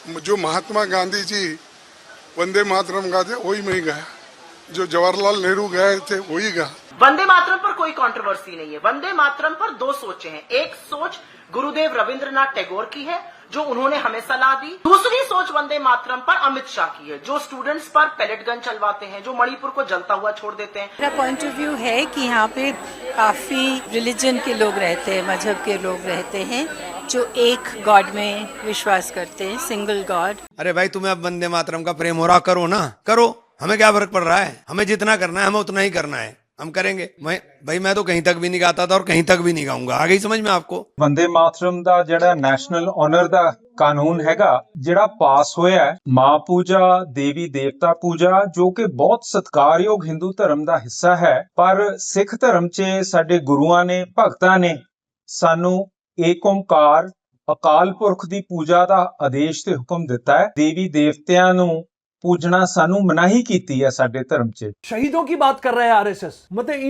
जो महात्मा गांधी जी वंदे मातरम गाते वही मैं गाया, जो जवाहरलाल नेहरू गए थे वही गा। वंदे मातरम पर कोई कंट्रोवर्सी नहीं है। वंदे मातरम पर दो सोचें हैं। एक सोच गुरुदेव रविंद्रनाथ टैगोर की है, जो उन्होंने हमें सलाह दी। दूसरी सोच वंदे मातरम पर अमित शाह की है, जो स्टूडेंट्स पर पैलेट गन चलवाते हैं, जो मणिपुर को जलता हुआ छोड़ देते हैं। मेरा पॉइंट ऑफ व्यू है कि यहाँ पे काफी रिलीजन के लोग रहते हैं, मजहब के लोग रहते हैं, जो एक गॉड में विश्वास करते हैं, सिंगल गॉड। अरे भाई, तुम्हें अब वंदे मातरम का प्रेम हो रहा, करो ना, करो, हमें क्या फर्क पड़ रहा है। हमें जितना करना है हमें उतना ही करना है, हम करेंगे। मैं तो कहीं तक भी नहीं गाता था और कहीं तक भी नहीं गाऊंगा। आ गई समझ में आपको? वंदे मातरम ਦਾ ਜਿਹੜਾ ਨੈਸ਼ਨਲ ਆਨਰ ਦਾ ਕਾਨੂੰਨ ਹੈਗਾ, ਜਿਹੜਾ ਪਾਸ ਹੋਇਆ ਹੈ, ਮਾਂ ਪੂਜਾ, ਦੇਵੀ ਦੇਵਤਾ ਪੂਜਾ, ਜੋ ਕਿ ਬਹੁਤ ਸਤਿਕਾਰਯੋਗ ਹਿੰਦੂ ਧਰਮ ਦਾ ਹਿੱਸਾ ਹੈ, ਪਰ ਸਿੱਖ ਧਰਮ 'ਚ ਸਾਡੇ ਗੁਰੂਆਂ ਨੇ, ਭਗਤਾਂ ਨੇ ਸਾਨੂੰ ਏਕ ਓੰਕਾਰ ਅਕਾਲ ਪੁਰਖ ਦੀ ਪੂਜਾ ਦਾ ਆਦੇਸ਼ ਤੇ ਹੁਕਮ ਦਿੱਤਾ ਹੈ। ਦੇਵੀ ਦੇਵਤਿਆਂ ਨੂੰ पूजना सानू मनाही कीती है साडे धर्म च। शहीदों की बात कर रहे हैं आरएसएस, मतलब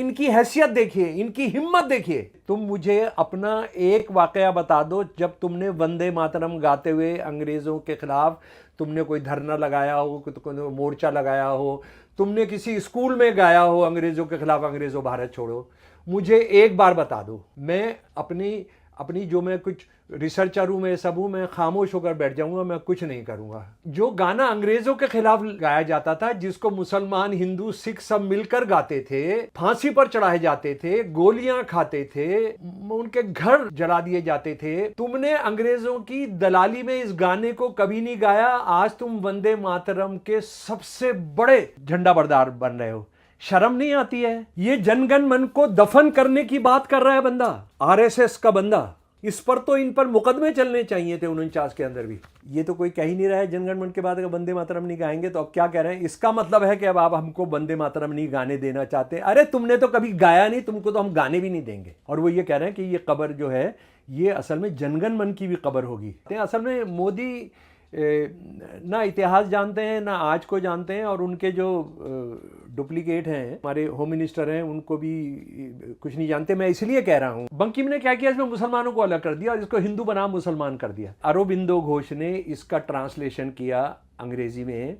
इनकी हैसियत देखिए, इनकी हिम्मत देखिए। तुम मुझे अपना एक वाकया बता दो जब तुमने वंदे मातरम गाते हुए अंग्रेजों के खिलाफ तुमने कोई धरना लगाया हो, कोई मोर्चा लगाया हो, तुमने किसी स्कूल में गाया हो अंग्रेजों के खिलाफ, अंग्रेजों भारत छोड़ो। मुझे एक बार बता दो। मैं अपनी जो मैं कुछ रिसर्चर हूँ, मैं सब हूँ, मैं खामोश होकर बैठ जाऊंगा, मैं कुछ नहीं करूंगा। जो गाना अंग्रेजों के खिलाफ गाया जाता था, जिसको मुसलमान, हिंदू, सिख सब मिलकर गाते थे, फांसी पर चढ़ाए जाते थे, गोलियां खाते थे, उनके घर जला दिए जाते थे, तुमने अंग्रेजों की दलाली में इस गाने को कभी नहीं गाया। आज तुम वंदे मातरम के सबसे बड़े झंडा बरदार बन रहे हो। शर्म नहीं आती है? ये जनगण मन को दफन करने की बात कर रहा है बंदा, आरएसएस का बंदा। इस पर तो इन पर मुकदमे चलने चाहिए थे 49 के अंदर भी। ये तो कोई कह ही नहीं रहा है जनगण मन के बाद अगर वंदे मातरम नहीं गाएंगे तो अब क्या कह रहे हैं? इसका मतलब है कि अब आप हमको वंदे मातरम नहीं गाने देना चाहते। अरे तुमने तो कभी गाया नहीं, तुमको तो हम गाने भी नहीं देंगे। और वो ये कह रहे हैं कि ये कब्र जो है ये असल में जनगण मन की भी कब्र होगी। असल में मोदी ना इतिहास जानते हैं, ना आज को जानते हैं, और उनके जो डुप्लीकेट हैं, हमारे होम मिनिस्टर हैं, उनको भी कुछ नहीं जानते। मैं इसलिए कह रहा हूँ, बंकिम ने क्या किया, इसमें मुसलमानों को अलग कर दिया और इसको हिंदू बना मुसलमान कर दिया। अरबिंदो घोष ने इसका ट्रांसलेशन किया अंग्रेजी में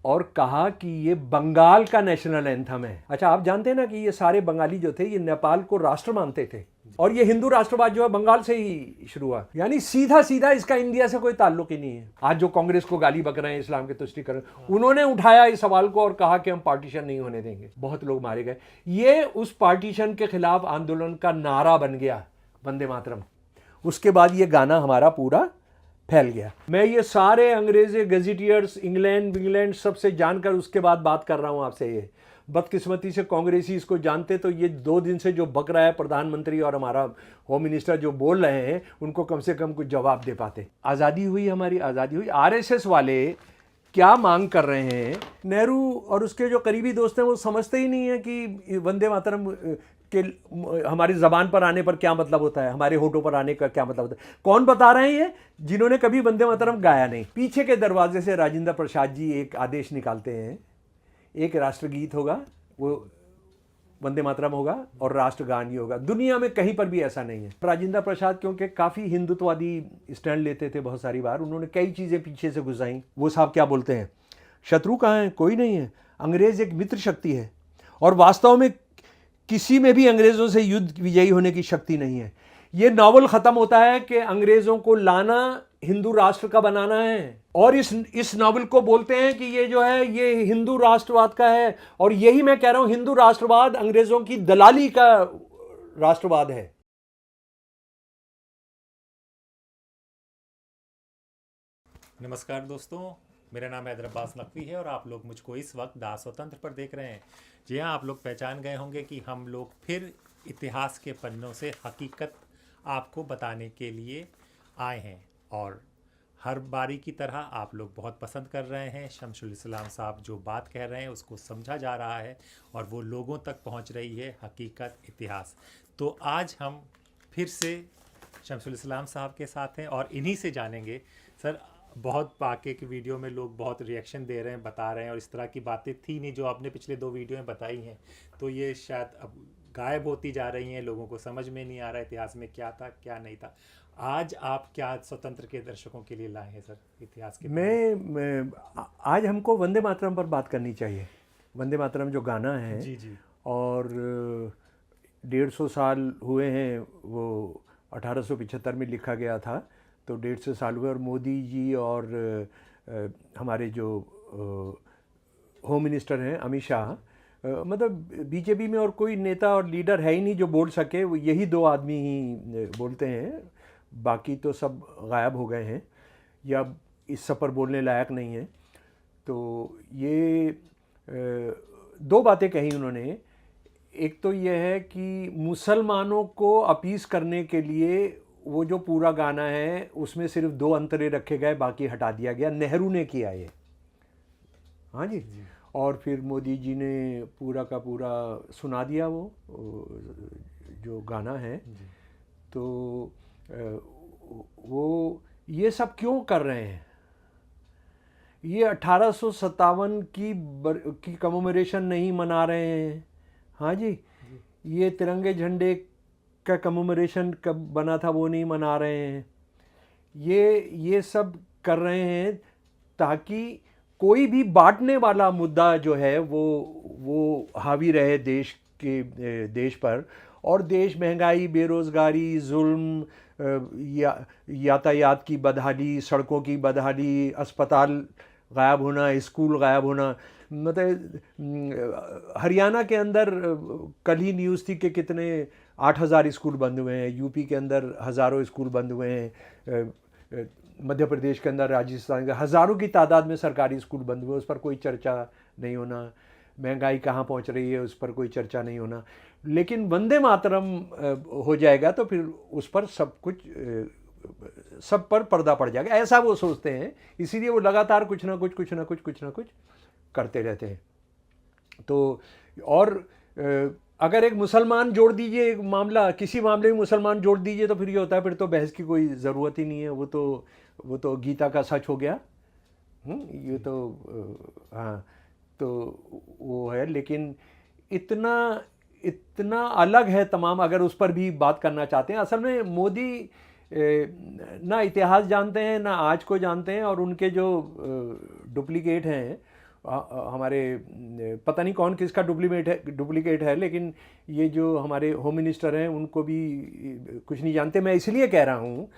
और कहा कि ये बंगाल का नेशनल एंथम है। अच्छा, आप जानते हैं ना कि ये सारे बंगाली जो थे ये नेपाल को राष्ट्र मानते थे, और ये हिंदू राष्ट्रवाद जो है बंगाल से ही शुरू हुआ। यानी सीधा सीधा इसका इंडिया से कोई ताल्लुक ही नहीं है। आज जो कांग्रेस को गाली बक रहे हैं इस्लाम के तुष्टीकरण, उन्होंने उठाया इस सवाल को और कहा कि हम पार्टीशन नहीं होने देंगे। बहुत लोग मारे गए। ये उस पार्टीशन के खिलाफ आंदोलन का नारा बन गया वंदे मातरम। उसके बाद ये गाना हमारा पूरा फैल गया। मैं ये सारे अंग्रेजी गजेटियर्स इंग्लैंड सबसे जानकर उसके बाद बात कर रहा हूँ आपसे। ये बदकिस्मती से कांग्रेसी इसको जानते तो ये 2 दिन से जो बक रहा है प्रधानमंत्री और हमारा होम मिनिस्टर जो बोल रहे हैं, उनको कम से कम कुछ जवाब दे पाते। आज़ादी हुई, हमारी आज़ादी हुई। आरएसएस वाले क्या मांग कर रहे हैं? नेहरू और उसके जो करीबी दोस्त हैं वो समझते ही नहीं है कि वंदे मातरम के हमारी ज़बान पर आने पर क्या मतलब होता है, हमारे होठों पर आने का क्या मतलब होता है। कौन बता रहे हैं ये? जिन्होंने कभी वंदे मातरम गाया नहीं। पीछे के दरवाजे से राजेंद्र प्रसाद जी एक आदेश निकालते हैं, एक राष्ट्रगीत होगा, वो वंदे मातरम होगा, और राष्ट्रगान ही होगा। दुनिया में कहीं पर भी ऐसा नहीं है। राजेंद्र प्रसाद क्योंकि काफ़ी हिंदुत्ववादी स्टैंड लेते थे बहुत सारी बार, उन्होंने कई चीज़ें पीछे से घुसाई। वो साहब क्या बोलते हैं, शत्रु कहाँ है? कोई नहीं है। अंग्रेज़ एक मित्र शक्ति है, और वास्तव में किसी में भी अंग्रेज़ों से युद्ध विजयी होने की शक्ति नहीं है। ये नावल ख़त्म होता है कि अंग्रेज़ों को लाना, हिंदू राष्ट्र का बनाना है, और इस नावल को बोलते हैं कि ये जो है ये हिंदू राष्ट्रवाद का है। और यही मैं कह रहा हूँ, हिंदू राष्ट्रवाद अंग्रेज़ों की दलाली का राष्ट्रवाद है। नमस्कार दोस्तों, मेरा नाम हैदर अब्बास नकवी है और आप लोग मुझको इस वक्त दास स्वतंत्र पर देख रहे हैं। जी हाँ, आप लोग पहचान गए होंगे कि हम लोग फिर इतिहास के पन्नों से हकीकत आपको बताने के लिए आए हैं, और हर बारी की तरह आप लोग बहुत पसंद कर रहे हैं। शमसुल इस्लाम साहब जो बात कह रहे हैं उसको समझा जा रहा है और वो लोगों तक पहुंच रही है हकीकत, इतिहास। तो आज हम फिर से शमसुल इस्लाम साहब के साथ हैं और इन्हीं से जानेंगे। सर, बहुत बाकी की वीडियो में लोग बहुत रिएक्शन दे रहे हैं, बता रहे हैं, और इस तरह की बातें थी नहीं जो आपने पिछले 2 वीडियो में बताई हैं, तो ये शायद अब गायब होती जा रही हैं। लोगों को समझ में नहीं आ रहा इतिहास में क्या था क्या नहीं था। आज आप क्या स्वतंत्र के दर्शकों के लिए लाए हैं सर इतिहास के? आज हमको वंदे मातरम पर बात करनी चाहिए। वंदे मातरम जो गाना है, जी जी, और 150 साल हुए हैं, वो 1875 में लिखा गया था, तो 150 साल हुए। और मोदी जी और हमारे जो होम मिनिस्टर हैं अमित शाह, मतलब बीजेपी में और कोई नेता और लीडर है ही नहीं जो बोल सके, वो यही दो आदमी ही बोलते हैं, बाकी तो सब गायब हो गए हैं या इस सब पर बोलने लायक नहीं है। तो ये दो बातें कही उन्होंने। एक तो यह है कि मुसलमानों को अपीस करने के लिए वो जो पूरा गाना है उसमें सिर्फ 2 अंतरे रखे गए, बाकी हटा दिया गया। नेहरू ने किया ये, हाँ जी। और फिर मोदी जी ने पूरा का पूरा सुना दिया वो जो गाना है। तो वो ये सब क्यों कर रहे हैं? ये 1857 की कमेमोरेशन नहीं मना रहे हैं, हाँ जी। ये तिरंगे झंडे का कमेमोरेशन कब बना था वो नहीं मना रहे हैं। ये सब कर रहे हैं ताकि कोई भी बांटने वाला मुद्दा जो है वो हावी रहे देश पर। और देश महंगाई, बेरोज़गारी, जुल्म, यातायात की बदहाली, सड़कों की बदहाली, अस्पताल गायब होना, स्कूल गायब होना। मतलब हरियाणा के अंदर कल ही न्यूज़ थी कि कितने 8000 स्कूल बंद हुए हैं, यूपी के अंदर हज़ारों स्कूल बंद हुए हैं, मध्य प्रदेश के अंदर, राजस्थान के हज़ारों की तादाद में सरकारी स्कूल बंद हुए, उस पर कोई चर्चा नहीं होना। महंगाई कहाँ पहुँच रही है उस पर कोई चर्चा नहीं होना। लेकिन वंदे मातरम हो जाएगा तो फिर उस पर सब पर पर्दा पड़ जाएगा, ऐसा वो सोचते हैं। इसीलिए वो लगातार कुछ ना कुछ करते रहते हैं। तो और अगर एक मुसलमान जोड़ दीजिए, एक मामला, किसी मामले में मुसलमान जोड़ दीजिए तो फिर ये होता है, फिर तो बहस की कोई ज़रूरत ही नहीं है। वो तो गीता का सच हो गया। ये तो हाँ, तो वो है। लेकिन इतना अलग है तमाम, अगर उस पर भी बात करना चाहते हैं। असल में मोदी ना इतिहास जानते हैं ना आज को जानते हैं, और उनके जो डुप्लीकेट हैं, हमारे पता नहीं कौन किसका डुप्लीकेट है, लेकिन ये जो हमारे होम मिनिस्टर हैं उनको भी कुछ नहीं जानते। मैं इसलिए कह रहा हूँ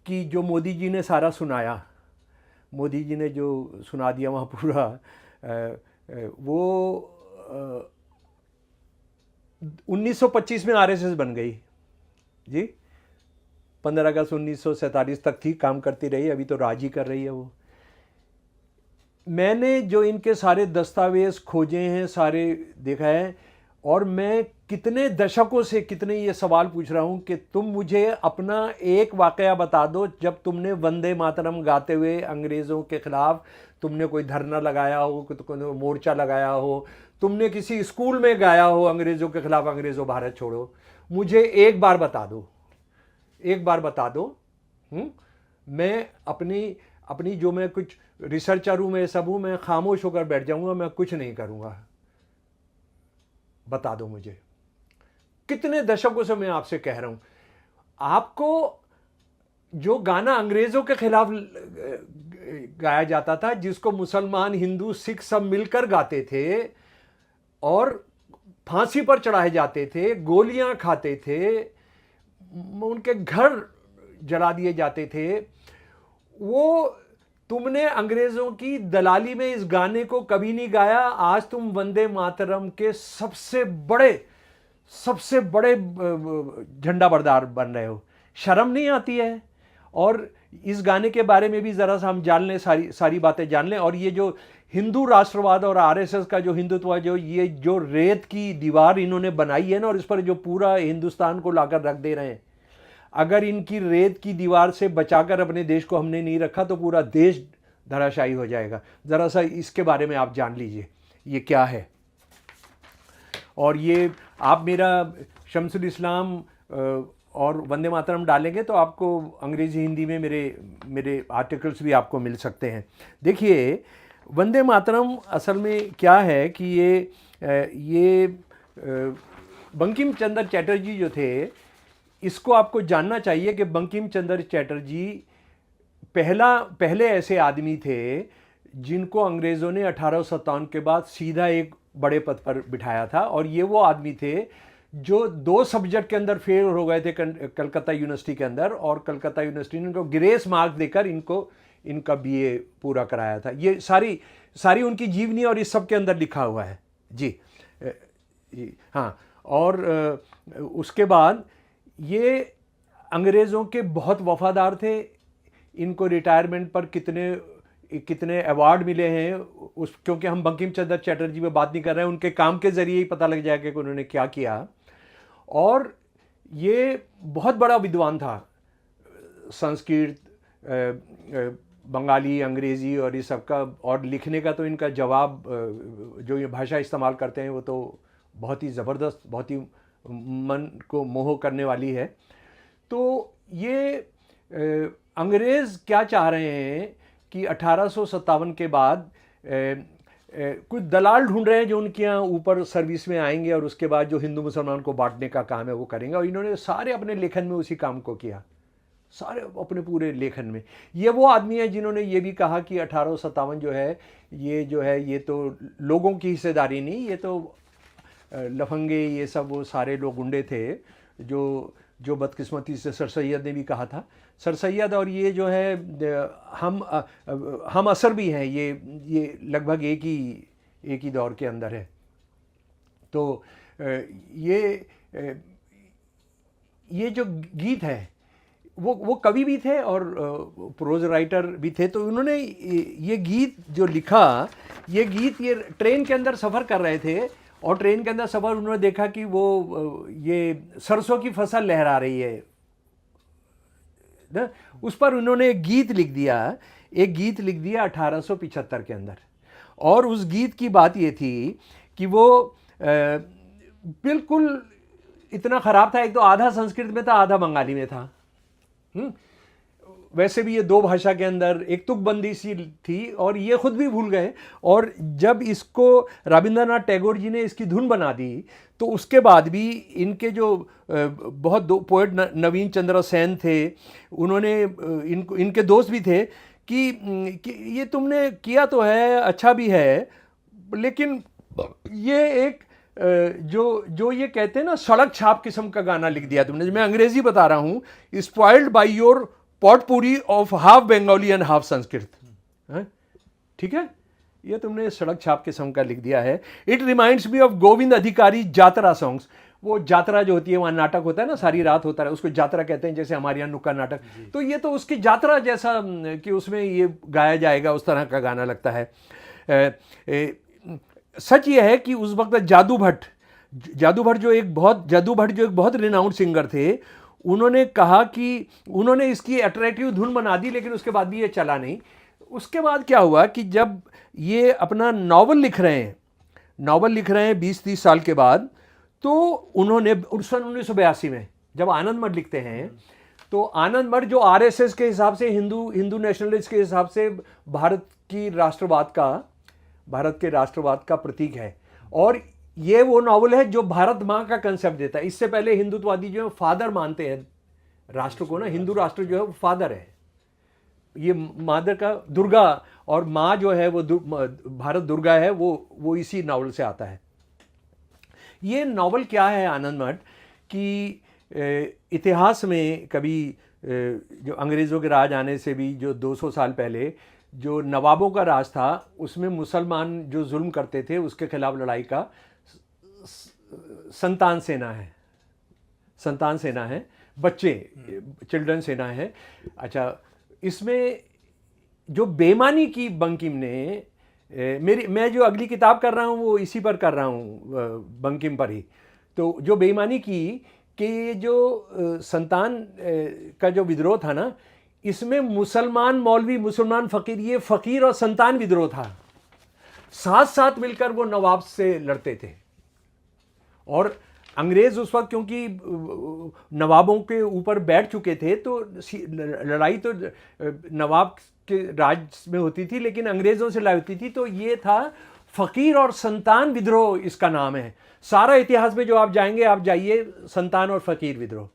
कि जो मोदी जी ने सारा सुनाया, मोदी जी ने जो सुना दिया वहाँ पूरा, वो 1925 में आरएसएस बन गई जी। 15 अगस्त 1947 तक थी, काम करती रही, अभी तो राज ही कर रही है वो। मैंने जो इनके सारे दस्तावेज खोजे हैं, सारे देखा है, और मैं कितने दशकों से कितने ये सवाल पूछ रहा हूँ कि तुम मुझे अपना एक वाकया बता दो जब तुमने वंदे मातरम गाते हुए अंग्रेज़ों के ख़िलाफ़ तुमने कोई धरना लगाया हो, कोई मोर्चा लगाया हो, तुमने किसी स्कूल में गाया हो अंग्रेज़ों के ख़िलाफ़, अंग्रेज़ों भारत छोड़ो। मुझे एक बार बता दो। मैं अपनी जो मैं कुछ रिसर्चर हूँ, मैं सब हूँ, मैं खामोश होकर बैठ जाऊँगा, मैं कुछ नहीं करूँगा। बता दो मुझे। कितने दशकों से मैं आपसे कह रहा हूँ। आपको जो गाना अंग्रेज़ों के खिलाफ गाया जाता था, जिसको मुसलमान, हिंदू, सिख सब मिलकर गाते थे और फांसी पर चढ़ाए जाते थे, गोलियां खाते थे, उनके घर जला दिए जाते थे, वो तुमने अंग्रेज़ों की दलाली में इस गाने को कभी नहीं गाया। आज तुम वंदे मातरम के सबसे बड़े झंडा बरदार बन रहे हो। शर्म नहीं आती है? और इस गाने के बारे में भी ज़रा सा हम जान लें, सारी बातें जान लें। और ये जो हिंदू राष्ट्रवाद और आरएसएस का जो हिंदुत्व, ये जो रेत की दीवार इन्होंने बनाई है ना, और इस पर जो पूरा हिंदुस्तान को लाकर रख दे रहे हैं, अगर इनकी रेत की दीवार से बचाकर अपने देश को हमने नहीं रखा तो पूरा देश धराशायी हो जाएगा। ज़रा सा इसके बारे में आप जान लीजिए ये क्या है। और ये आप मेरा शम्सुल इस्लाम और वंदे मातरम डालेंगे तो आपको अंग्रेज़ी हिंदी में मेरे आर्टिकल्स भी आपको मिल सकते हैं। देखिए, वंदे मातरम असल में क्या है कि ये बंकिम चंद्र चटर्जी जो थे, इसको आपको जानना चाहिए कि बंकिम चंद्र चटर्जी पहले ऐसे आदमी थे जिनको अंग्रेज़ों ने 1857 के बाद सीधा एक बड़े पद पर बिठाया था, और ये वो आदमी थे जो 2 सब्जेक्ट के अंदर फेल हो गए थे कलकत्ता यूनिवर्सिटी के अंदर, और कलकत्ता यूनिवर्सिटी ने इनको ग्रेस मार्क देकर इनका बीए पूरा कराया था। ये सारी उनकी जीवनी और इस सब के अंदर लिखा हुआ है जी। हाँ, और उसके बाद ये अंग्रेज़ों के बहुत वफादार थे। इनको रिटायरमेंट पर कितने अवार्ड मिले हैं क्योंकि हम बंकिम चंद्र चटर्जी पे बात नहीं कर रहे हैं, उनके काम के ज़रिए ही पता लग जाएगा कि उन्होंने क्या किया। और ये बहुत बड़ा विद्वान था, संस्कृत, बंगाली, अंग्रेज़ी और ये सब का, और लिखने का तो इनका जवाब, जो ये भाषा इस्तेमाल करते हैं वो तो बहुत ही ज़बरदस्त, बहुत ही मन को मोह करने वाली है। तो ये अंग्रेज़ क्या चाह रहे हैं कि 1857 के बाद कुछ दलाल ढूंढ रहे हैं जो उनके यहाँ ऊपर सर्विस में आएंगे और उसके बाद जो हिंदू मुसलमान को बांटने का काम है वो करेंगे। और इन्होंने सारे अपने लेखन में उसी काम को किया, सारे अपने पूरे लेखन में। ये वो आदमी है जिन्होंने ये भी कहा कि 1857 जो है ये तो लोगों की हिस्सेदारी नहीं, ये तो लफंगे, ये सब वो सारे लोग गुंडे थे जो बदकिस्मती से सर सैयद ने भी कहा था। सर सैयद और ये जो है हम असर भी हैं, ये लगभग एक ही दौर के अंदर है। तो ये जो गीत है वो कवि भी थे और प्रोज राइटर भी थे। तो उन्होंने ये गीत जो लिखा, ये ट्रेन के अंदर सफ़र कर रहे थे, और ट्रेन के अंदर सफ़र उन्होंने देखा कि वो ये सरसों की फसल लहरा रही है ना, उस पर उन्होंने एक गीत लिख दिया 1875 के अंदर। और उस गीत की बात ये थी कि वो बिल्कुल इतना ख़राब था, एक तो आधा संस्कृत में था, आधा बंगाली में था। वैसे भी ये 2 भाषा के अंदर एक तुकबंदी सी थी, और ये खुद भी भूल गए। और जब इसको रविंद्रनाथ टैगोर जी ने इसकी धुन बना दी, तो उसके बाद भी इनके जो बहुत 2 पोएट नवीन चंद्र सेन थे, उन्होंने इनके दोस्त भी थे कि ये तुमने किया तो है, अच्छा भी है, लेकिन ये एक जो ये कहते हैं ना सड़क छाप किस्म का गाना लिख दिया तुमने। मैं अंग्रेजी बता रहा हूँ, spoiled by your potpourri of half Bengali and half Sanskrit. ठीक है, ये तुमने सड़क छाप किस्म का लिख दिया है। It reminds me of Govind अधिकारी जात्रा सॉन्ग्स। वो जात्रा जो होती है, वहाँ नाटक होता है ना, सारी रात होता है, उसको जात्रा कहते हैं, जैसे हमारे यहाँ नुक्कड़ नाटक। तो ये तो उसकी जात्रा जैसा कि उसमें ये गाया जाएगा, उस तरह का गाना लगता है। सच ये है कि उस वक्त जादू भट्ट जो एक बहुत रिनाउंड सिंगर थे, उन्होंने कहा कि उन्होंने इसकी अट्रैक्टिव धुन बना दी, लेकिन उसके बाद भी ये चला नहीं। उसके बाद क्या हुआ कि जब ये अपना नावल लिख रहे हैं 20-30 साल के बाद, तो उन्होंने 1982 में जब आनंद मठ लिखते हैं, तो आनंद मठ जो आरएसएस के हिसाब से, हिंदू नेशनलिस्ट के हिसाब से भारत के राष्ट्रवाद का प्रतीक है। और ये वो नावल है जो भारत माँ का कंसेप्ट देता है। इससे पहले हिंदुत्ववादी जो है फादर मानते हैं राष्ट्र को ना, हिंदू राष्ट्र जो है वो फादर है, ये मादर का दुर्गा, और माँ जो है वो भारत दुर्गा है, वो इसी नावल से आता है। ये नावल क्या है आनंद मठ कि इतिहास में कभी जो अंग्रेज़ों के राज आने से भी जो 200 साल पहले जो नवाबों का राज था, उसमें मुसलमान जो जुल्म करते थे उसके खिलाफ लड़ाई का संतान सेना है, बच्चे, चिल्ड्रन सेना है। अच्छा, इसमें जो बेईमानी की बंकिम ने, मैं जो अगली किताब कर रहा हूँ वो इसी पर कर रहा हूँ, बंकिम पर ही। तो जो बेईमानी की कि जो संतान का जो विद्रोह था ना, इसमें मुसलमान मौलवी, मुसलमान फ़कीर, ये फ़कीर और संतान विद्रोह था। साथ साथ मिलकर वो नवाब से लड़ते थे। और अंग्रेज़ उस वक्त क्योंकि नवाबों के ऊपर बैठ चुके थे, तो लड़ाई तो नवाब के राज में होती थी, लेकिन अंग्रेज़ों से लड़ाई होती थी। तो ये था फ़कीर और संतान विद्रोह, इसका नाम है। सारा इतिहास में जो आप जाएंगे, आप जाइए संतान और फ़कीर विद्रोह।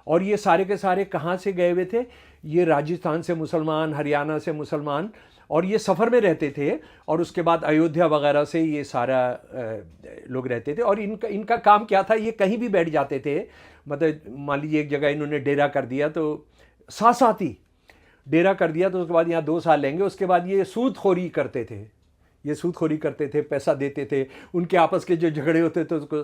और ये सारे के सारे कहाँ से गए हुए थे? ये राजस्थान से मुसलमान, हरियाणा से मुसलमान, और ये सफ़र में रहते थे, और उसके बाद अयोध्या वगैरह से ये सारा लोग रहते थे। और इनका काम क्या था? ये कहीं भी बैठ जाते थे, मतलब मान लीजिए एक जगह इन्होंने डेरा कर दिया, तो साथ ही डेरा कर दिया, तो उसके बाद यहाँ 2 साल लेंगे, उसके बाद ये सूदखोरी करते थे, ये सूदखोरी करते थे, पैसा देते थे, उनके आपस के जो झगड़े होते थे उसको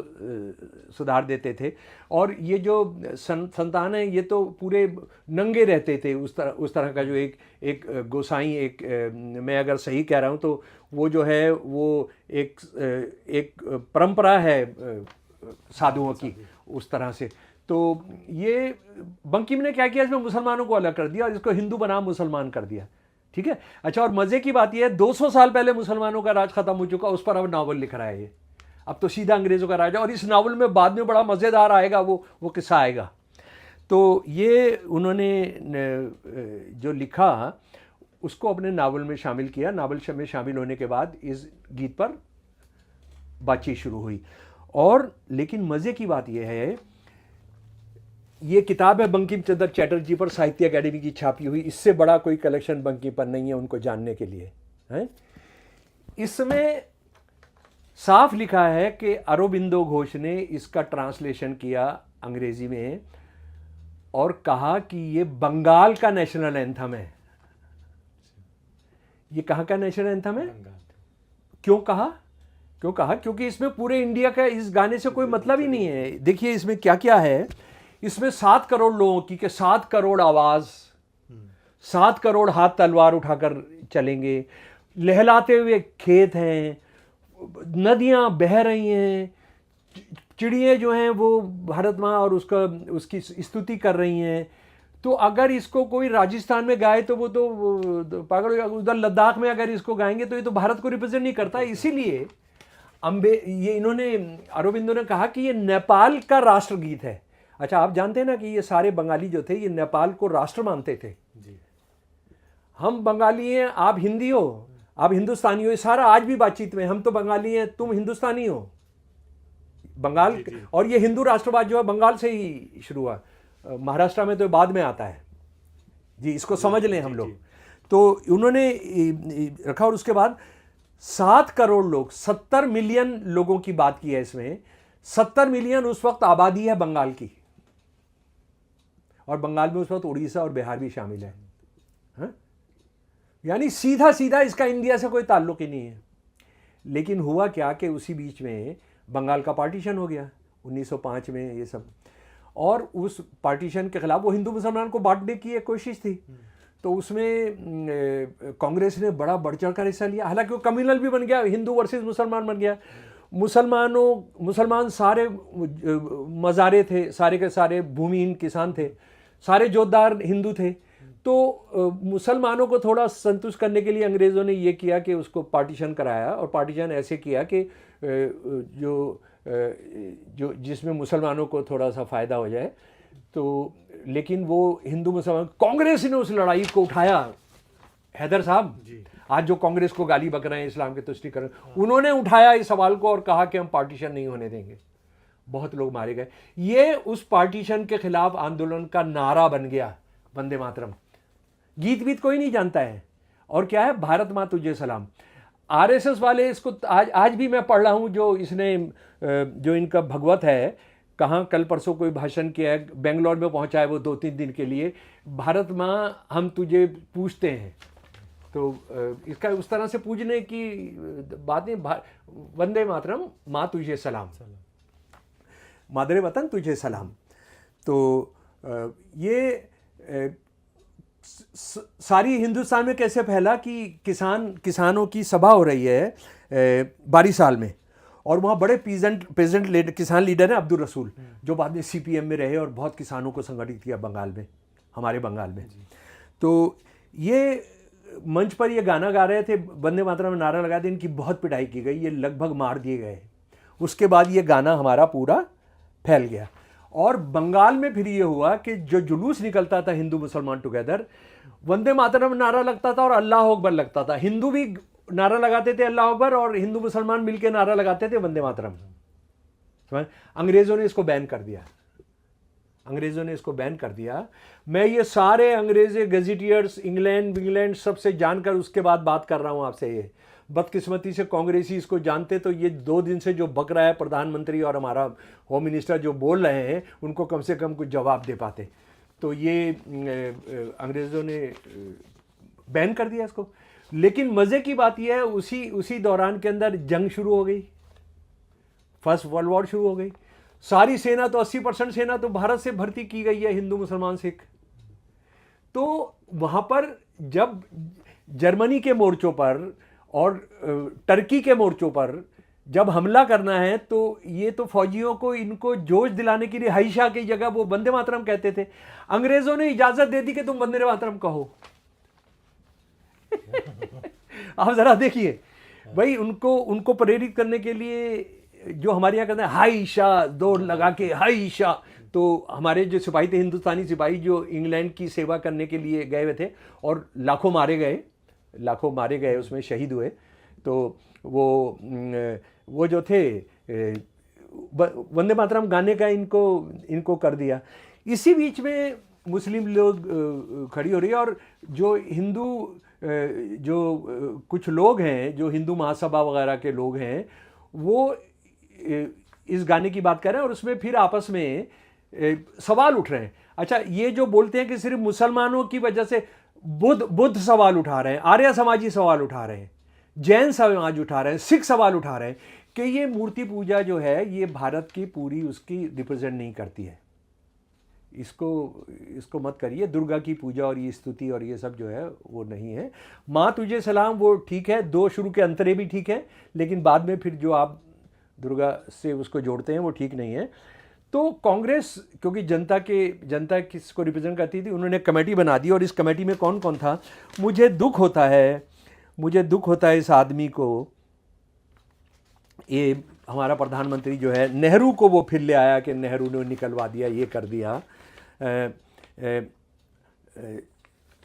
सुधार देते थे। और ये जो संतान है ये तो पूरे नंगे रहते थे, उस तरह का जो एक गोसाई, मैं अगर सही कह रहा हूँ तो वो जो है वो एक परंपरा है साधुओं की, उस तरह से। तो ये बंकिम ने क्या किया, इसमें मुसलमानों को अलग कर दिया और इसको हिंदू बनाम मुसलमान कर दिया। ठीक है। अच्छा, और मजे की बात यह है 200 साल पहले मुसलमानों का राज खत्म हो चुका, उस पर अब नावल लिख रहा है ये। अब तो सीधा अंग्रेजों का राज है, और इस नावल में बाद में बड़ा मजेदार आएगा, वो किस्सा आएगा। तो ये उन्होंने जो लिखा उसको अपने नावल में शामिल किया। नावल में शामिल होने के बाद इस गीत पर बातचीत शुरू हुई। और लेकिन मजे की बात यह है, ये किताब है बंकिम चंद्र चटर्जी पर, साहित्य अकेडमी की छापी हुई। इससे बड़ा कोई कलेक्शन बंकिम पर नहीं है उनको जानने के लिए, है। इसमें साफ लिखा है कि अरबिंदो घोष ने इसका ट्रांसलेशन किया अंग्रेजी में और कहा कि ये बंगाल का नेशनल एंथम है। ये कहाँ का नेशनल एंथम है? क्यों कहा? क्योंकि इसमें पूरे इंडिया का इस गाने से कोई मतलब ही नहीं है। देखिए इसमें क्या क्या है। इसमें 7 करोड़ लोगों की, के 7 करोड़ आवाज, 7 करोड़ हाथ तलवार उठाकर चलेंगे, लहलाते हुए खेत हैं, नदियां बह रही हैं, चिड़ियाँ जो हैं वो भारत माँ और उसकी स्तुति कर रही हैं। तो अगर इसको कोई राजस्थान में गाए तो वो तो पागल हो जाएगा। उधर लद्दाख में अगर इसको गाएंगे तो ये तो भारत को रिप्रेजेंट नहीं करता। इसीलिए ये इन्होंने, अरबिंदो ने कहा कि ये नेपाल का राष्ट्रगीत है। अच्छा, आप जानते हैं ना कि ये सारे बंगाली जो थे ये नेपाल को राष्ट्र मानते थे जी। हम बंगाली हैं, आप हिंदी हो, आप हिंदुस्तानी हो, ये सारा आज भी बातचीत में, हम तो बंगाली हैं, तुम हिंदुस्तानी हो। बंगाल जी। और ये हिंदू राष्ट्रवाद जो है बंगाल से ही शुरू हुआ, महाराष्ट्र में तो बाद में आता है जी। इसको समझ लें हम लोग। तो उन्होंने रखा और उसके बाद 7 करोड़ लोग, 70 मिलियन लोगों की बात की है इसमें। 70 मिलियन उस वक्त आबादी है बंगाल की, और बंगाल में उस वक्त उड़ीसा और बिहार भी शामिल है, हाँ? यानी सीधा सीधा इसका इंडिया से कोई ताल्लुक ही नहीं है। लेकिन हुआ क्या कि उसी बीच में बंगाल का पार्टीशन हो गया 1905 में ये सब, और उस पार्टीशन के खिलाफ वो हिंदू मुसलमान को बांटने की एक कोशिश थी। तो उसमें कांग्रेस ने बड़ा बढ़ चढ़ कर हिस्सा लिया। हालांकि वो कम्युनल भी बन गया, हिंदू वर्सेस मुसलमान बन गया। मुसलमान सारे मज़ारे थे, सारे के सारे भूमिहीन किसान थे, सारे जोतदार हिंदू थे। तो मुसलमानों को थोड़ा संतुष्ट करने के लिए अंग्रेज़ों ने ये किया कि उसको पार्टीशन कराया, और पार्टीशन ऐसे किया कि जो जिसमें मुसलमानों को थोड़ा सा फ़ायदा हो जाए। तो लेकिन वो हिंदू मुसलमान, कांग्रेस ने उस लड़ाई को उठाया। हैदर साहब आज जो कांग्रेस को गाली बक रहे हैं इस्लाम के तुष्टीकरण, उन्होंने उठाया इस सवाल को और कहा कि हम पार्टीशन नहीं होने देंगे। बहुत लोग मारे गए। ये उस पार्टीशन के खिलाफ आंदोलन का नारा बन गया, वंदे मातरम। गीत कोई नहीं जानता है। और क्या है, भारत माँ तुझे सलाम। आरएसएस वाले इसको आज भी मैं पढ़ रहा हूँ, जो इनका भगवत है, कहाँ कल परसों कोई भाषण किया है, बेंगलोर में पहुँचा है वो 2-3 दिन के लिए, भारत माँ हम तुझे पूछते हैं। तो इसका उस तरह से पूजने की बात नहीं। वंदे मातरम, माँ तुझे सलाम, मादरे वतन तुझे सलाम। तो ये सारी हिंदुस्तान में कैसे फैला कि किसानों की सभा हो रही है बारीसाल में, और वहाँ बड़े पेजेंट किसान लीडर हैं अब्दुल रसूल, जो बाद में सीपीएम में रहे और बहुत किसानों को संगठित किया बंगाल में, हमारे बंगाल में। तो ये मंच पर ये गाना गा रहे थे, वंदे मातरम में नारा लगा दिया, इनकी बहुत पिटाई की गई, ये लगभग मार दिए गए। उसके बाद ये गाना हमारा पूरा फैल गया। और बंगाल में फिर ये हुआ कि जो जुलूस निकलता था हिंदू मुसलमान टुगेदर, वंदे मातरम नारा लगता था और अल्लाह अकबर लगता था। हिंदू भी नारा लगाते थे अल्लाह अकबर, और हिंदू मुसलमान मिलकर नारा लगाते थे वंदे मातरम। अंग्रेजों ने इसको बैन कर दिया। अंग्रेज़ों ने इसको बैन कर दिया। मैं ये सारे अंग्रेज़ी गजेटियर्स इंग्लैंड सबसे जानकर उसके बाद बात कर रहा हूँ आपसे। ये बदकिस्मती से कांग्रेसी इसको जानते तो ये 2 दिन से जो बक रहा है प्रधानमंत्री और हमारा होम मिनिस्टर जो बोल रहे हैं उनको कम से कम कुछ जवाब दे पाते। तो ये अंग्रेज़ों ने बैन कर दिया इसको। लेकिन मज़े की बात यह है उसी दौरान के अंदर जंग शुरू हो गई, फर्स्ट वर्ल्ड वॉर शुरू हो गई। सारी सेना तो 80% सेना तो भारत से भर्ती की गई है, हिंदू मुसलमान सिख। तो वहाँ पर जब जर्मनी के मोर्चों पर और टर्की के मोर्चों पर जब हमला करना है तो ये तो फौजियों को इनको जोश दिलाने के लिए हाइशा की जगह वो वंदे मातरम कहते थे। अंग्रेज़ों ने इजाज़त दे दी कि तुम वंदे मातरम कहो। आप ज़रा देखिए भाई, उनको प्रेरित करने के लिए जो हमारे यहाँ कहते हैं हाई शाह, दौड़ लगा के हाई शाह। तो हमारे जो सिपाही थे, हिंदुस्तानी सिपाही जो इंग्लैंड की सेवा करने के लिए गए हुए थे और लाखों मारे गए उसमें शहीद हुए। तो वो जो थे वंदे मातरम गाने का इनको कर दिया। इसी बीच में मुस्लिम लोग खड़ी हो रही है और जो हिंदू जो कुछ लोग हैं, जो हिंदू महासभा वगैरह के लोग हैं, वो इस गाने की बात कर रहे हैं और उसमें फिर आपस में सवाल उठ रहे हैं। अच्छा, ये जो बोलते हैं कि सिर्फ मुसलमानों की वजह से बुद्ध सवाल उठा रहे हैं, आर्य समाजी सवाल उठा रहे हैं, जैन समाज उठा रहे हैं, सिख सवाल उठा रहे हैं कि ये मूर्ति पूजा जो है ये भारत की पूरी उसकी रिप्रेजेंट नहीं करती है। इसको मत करिए। दुर्गा की पूजा और ये स्तुति और ये सब जो है वो नहीं है। माँ तुझे सलाम वो ठीक है, 2 शुरू के अंतरे भी ठीक है, लेकिन बाद में फिर जो आप दुर्गा से उसको जोड़ते हैं वो ठीक नहीं है। तो कांग्रेस क्योंकि जनता किसको रिप्रेजेंट करती थी, उन्होंने कमेटी बना दी। और इस कमेटी में कौन कौन था? मुझे दुख होता है इस आदमी को, ये हमारा प्रधानमंत्री जो है नेहरू को वो फिर ले आया कि नेहरू ने निकलवा दिया, ये कर दिया।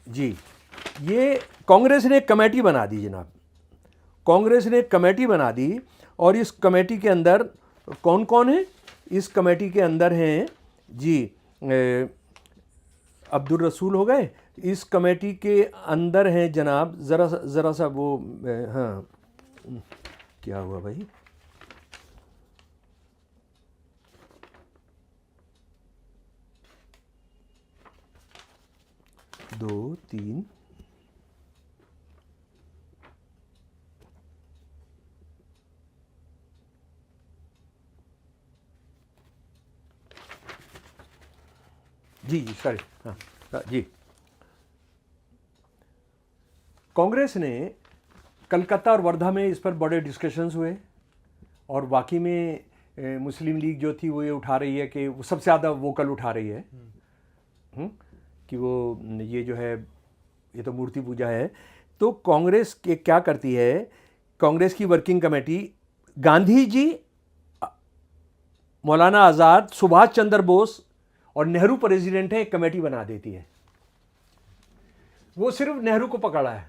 जी, ये कांग्रेस ने कमेटी बना दी जनाब, कांग्रेस ने कमेटी बना दी। और इस कमेटी के अंदर कौन कौन है? इस कमेटी के अंदर हैं जी अब्दुल रसूल हो गए। इस कमेटी के अंदर हैं जनाब, ज़रा सा वो हाँ क्या हुआ भाई, दो तीन जी सॉरी हाँ जी। कांग्रेस ने कलकत्ता और वर्धा में इस पर बड़े डिस्कशंस हुए और बाकी में मुस्लिम लीग जो थी वो ये उठा रही है कि वो सबसे ज़्यादा वोकल उठा रही है कि वो ये जो है ये तो मूर्ति पूजा है। तो कांग्रेस के क्या करती है, कांग्रेस की वर्किंग कमेटी गांधी जी, मौलाना आज़ाद, सुभाष चंद्र बोस और नेहरू प्रेसिडेंट है, एक कमेटी बना देती है। वो सिर्फ नेहरू को पकड़ा है,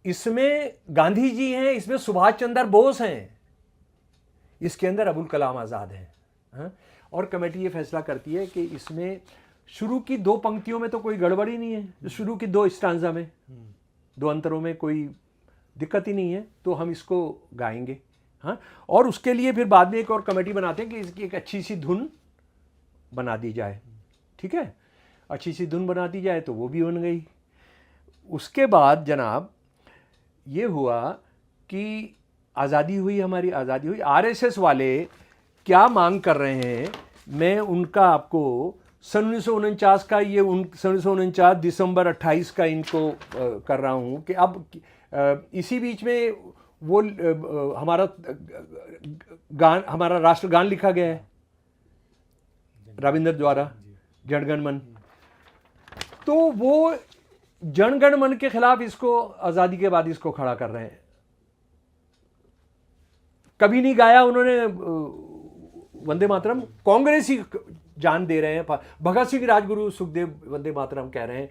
इसमें गांधी जी हैं, इसमें सुभाष चंद्र बोस हैं, इसके अंदर अबुल कलाम आज़ाद हैं। और कमेटी ये फैसला करती है कि इसमें शुरू की 2 पंक्तियों में तो कोई गड़बड़ी नहीं है, शुरू की 2 स्टांजा में 2 अंतरों में कोई दिक्कत ही नहीं है, तो हम इसको गाएंगे। हाँ, और उसके लिए फिर बाद में एक और कमेटी बनाते हैं कि इसकी एक अच्छी सी धुन बना दी जाए। ठीक है, अच्छी सी धुन बना दी जाए, तो वो भी बन गई। उसके बाद जनाब ये हुआ कि आज़ादी हुई, हमारी आज़ादी हुई। आरएसएस वाले क्या मांग कर रहे हैं, मैं उनका आपको सन 1949 का ये सन 1949 दिसंबर 28 का इनको कर रहा हूँ कि अब इसी बीच में वो हमारा राष्ट्रगान लिखा गया है रविंद्र द्वारा, जनगण मन। तो वो जनगण मन के खिलाफ इसको आज़ादी के बाद इसको खड़ा कर रहे हैं। कभी नहीं गाया उन्होंने वंदे मातरम, कांग्रेस ही जान दे रहे हैं। भगत सिंह, राजगुरु, सुखदेव वंदे मातरम कह रहे हैं।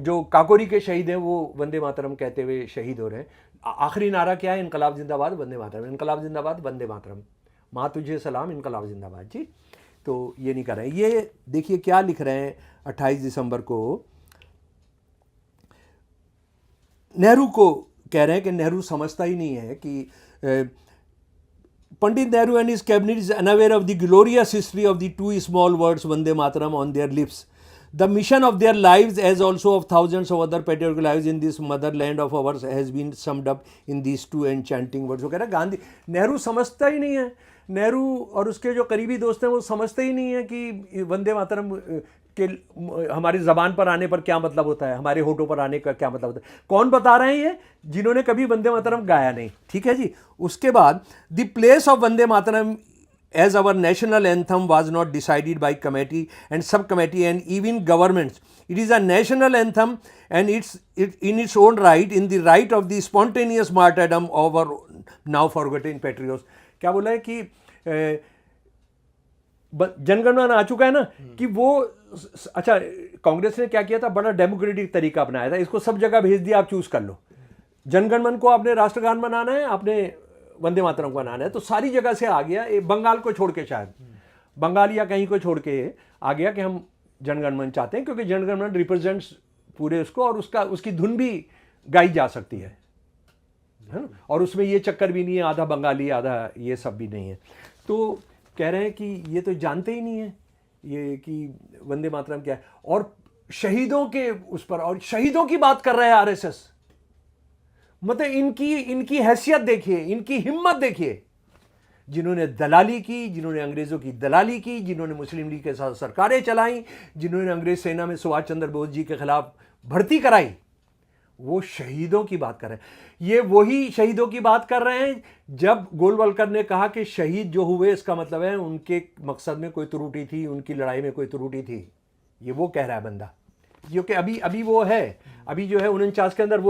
जो काकोरी के शहीद हैं वो वंदे मातरम कहते हुए शहीद हो रहे हैं। आखिरी नारा क्या है? इनकलाब जिंदाबाद वंदे मातरम, इनकलाब जिंदाबाद वंदे मातरम। माँ तुझे सलाम, इनकलाब जिंदाबाद जी। तो ये नहीं कर रहे हैं। ये देखिए क्या लिख रहे हैं 28 दिसंबर को, नेहरू को कह रहे हैं कि नेहरू समझता ही नहीं है कि Pandit Nehru and his cabinet is unaware of the glorious history of the two small words Vande Mataram on their lips. The mission of their lives, as also of thousands of other patriotic lives in this motherland of ours, has been summed up in these two enchanting words. वो कह रहा है गांधी, नेहरू समझता ही नहीं है, नेहरू और उसके जो करीबी दोस्त हैं वो समझते ही नहीं है कि वंदे मातरम के हमारी ज़बान पर आने पर क्या मतलब होता है, हमारे होठों पर आने का क्या मतलब होता है। कौन बता रहे हैं ये? जिन्होंने कभी वंदे मातरम गाया नहीं। ठीक है जी। उसके बाद the place of Vande Mataram as our national anthem was not decided by committee and subcommittee and even governments. It is a national anthem and in its own right, in the right of the spontaneous martyrdom of our now forgotten patriots. क्या बोला है कि जनगणमन आ चुका है ना, कि वो अच्छा कांग्रेस ने क्या किया था, बड़ा डेमोक्रेटिक तरीका अपनाया था, इसको सब जगह भेज दिया, आप चूज कर लो। जनगणमन को आपने राष्ट्रगान बनाना है, आपने वंदे मातरम को बनाना है, तो सारी जगह से आ गया। बंगाल को छोड़ के, शायद बंगाल या कहीं को छोड़ के आ गया कि हम जनगणमन चाहते हैं, क्योंकि जनगणमन रिप्रेजेंट्स पूरे उसको, और उसकी धुन भी गाई जा सकती है ना, और उसमें ये चक्कर भी नहीं है आधा बंगाली आधा ये सब भी नहीं है। तो कह रहे हैं कि ये तो जानते ही नहीं है ये कि वंदे मातरम क्या है, और शहीदों के उस पर, और शहीदों की बात कर रहा है आरएसएस। मतलब इनकी हैसियत देखिए, इनकी हिम्मत देखिए, जिन्होंने दलाली की, जिन्होंने अंग्रेजों की दलाली की, जिन्होंने मुस्लिम लीग के साथ सरकारें चलाई, जिन्होंने अंग्रेज सेना में सुभाष चंद्र बोस जी के खिलाफ भर्ती कराई, वो शहीदों की बात कर रहे हैं। ये वही शहीदों की बात कर रहे हैं जब गोलवलकर ने कहा कि शहीद जो हुए इसका मतलब है उनके मकसद में कोई त्रुटि थी, उनकी लड़ाई में कोई त्रुटि थी। ये वो कह रहा है बंदा, क्योंकि अभी वो है, अभी जो है 49 के अंदर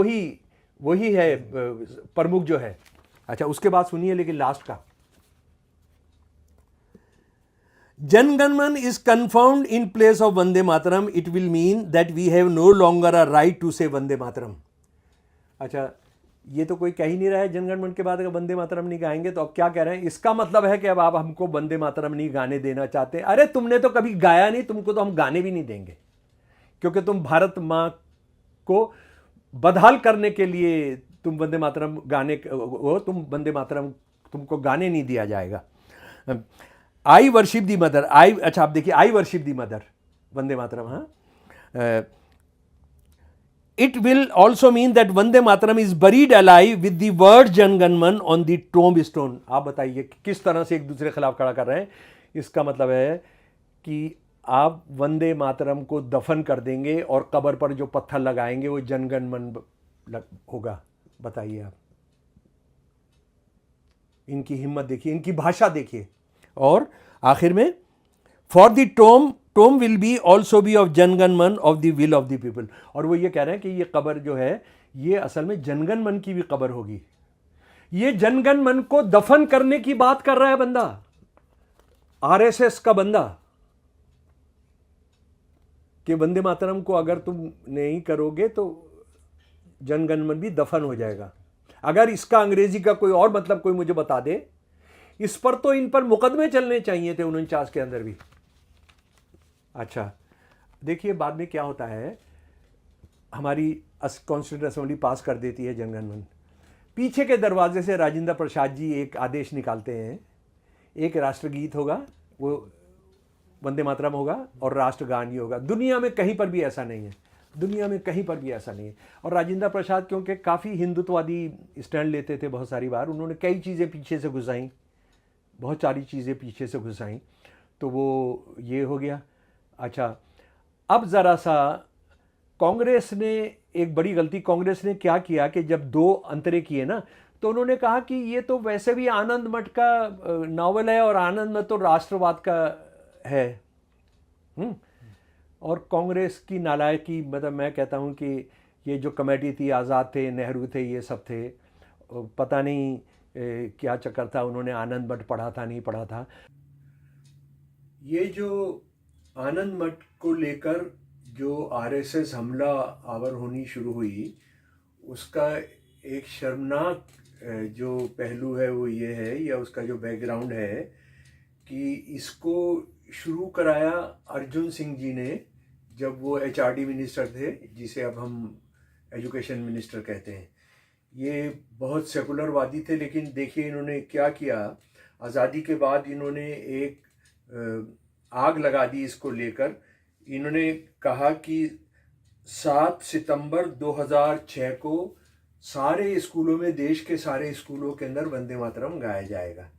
वही है प्रमुख जो है। अच्छा उसके बाद सुनिए लेकिन लास्ट का, Jana Gana Mana is confirmed in place of Vande Mataram, it will mean that we have no longer a right to say Vande मातरम। अच्छा ये तो कोई कह ही नहीं रहा है जनगणमन के बाद अगर वंदे मातरम नहीं गाएंगे, तो अब क्या कह रहे हैं, इसका मतलब है कि अब आप हमको वंदे मातरम नहीं गाने देना चाहते। अरे तुमने तो कभी गाया नहीं, तुमको तो हम गाने भी नहीं देंगे, क्योंकि तुम भारत माँ को बदहाल करने के लिए तुम वंदे मातरम गाने हो, तुम वंदे मातरम तुमको गाने नहीं दिया जाएगा। आई वर्शिप दी मदर, अच्छा आप देखिए, आई वर्शिप दी मदर, वंदे मातरम। हाँ, it will also mean that Vande Mataram is buried alive with the word Jana Gana Mana on the tomb stone. आप बताइए किस तरह से एक दूसरे के खिलाफ खड़ा कर रहे हैं। इसका मतलब है कि आप वंदे मातरम को दफन कर देंगे और कब्र पर जो पत्थर लगाएंगे वो जनगणमन होगा। बताइए आप, इनकी हिम्मत देखिए, इनकी भाषा देखिए। और आखिर में, for the tome will be also be of Jana Gana Mana of the will of the people. और वो ये कह रहे हैं कि ये कब्र जो है ये असल में जनगणमन की भी कब्र होगी। ये जनगणमन को दफन करने की बात कर रहा है बंदा, आरएसएस का बंदा, कि वंदे मातरम को अगर तुम नहीं करोगे तो जनगणमन भी दफन हो जाएगा। अगर इसका अंग्रेजी का कोई और मतलब कोई मुझे बता दे, इस पर तो इन पर मुकदमे चलने चाहिए थे 49 के अंदर भी। अच्छा देखिए बाद में क्या होता है, हमारी कॉन्स्टिट्यूंट असेंबली पास कर देती है जनगणमन। पीछे के दरवाजे से राजेंद्र प्रसाद जी एक आदेश निकालते हैं, एक राष्ट्रगीत होगा, वो वंदे मातरम होगा और राष्ट्रगान ही होगा। दुनिया में कहीं पर भी ऐसा नहीं है, दुनिया में कहीं पर भी ऐसा नहीं है। और राजेंद्र प्रसाद क्योंकि काफ़ी हिंदुत्ववादी स्टैंड लेते थे, बहुत सारी बार उन्होंने कई चीज़ें पीछे से घुसाई, बहुत सारी चीज़ें पीछे से घुसाई, तो वो ये हो गया। अच्छा अब ज़रा सा कांग्रेस ने एक बड़ी गलती कांग्रेस ने क्या किया कि जब 2 अंतरे किए ना, तो उन्होंने कहा कि ये तो वैसे भी आनंद मठ का नावल है और आनंद मठ तो राष्ट्रवाद का है। और कांग्रेस की नालायकी, मतलब मैं कहता हूँ कि ये जो कमेटी थी, आज़ाद थे, नेहरू थे, ये सब थे, पता नहीं क्या चक्कर था, उन्होंने आनंद मठ पढ़ा था नहीं पढ़ा था। ये जो आनंद मठ को लेकर जो आरएसएस हमला आवर होनी शुरू हुई, उसका एक शर्मनाक जो पहलू है वो ये है, या उसका जो बैकग्राउंड है, कि इसको शुरू कराया अर्जुन सिंह जी ने जब वो HRD मिनिस्टर थे, जिसे अब हम एजुकेशन मिनिस्टर कहते हैं। ये बहुत सेकुलरवादी थे, लेकिन देखिए इन्होंने क्या किया। आज़ादी के बाद इन्होंने एक आग लगा दी इसको लेकर। इन्होंने कहा कि 7 सितंबर 2006 को सारे स्कूलों में, देश के सारे स्कूलों के अंदर वंदे मातरम गाया जाएगा।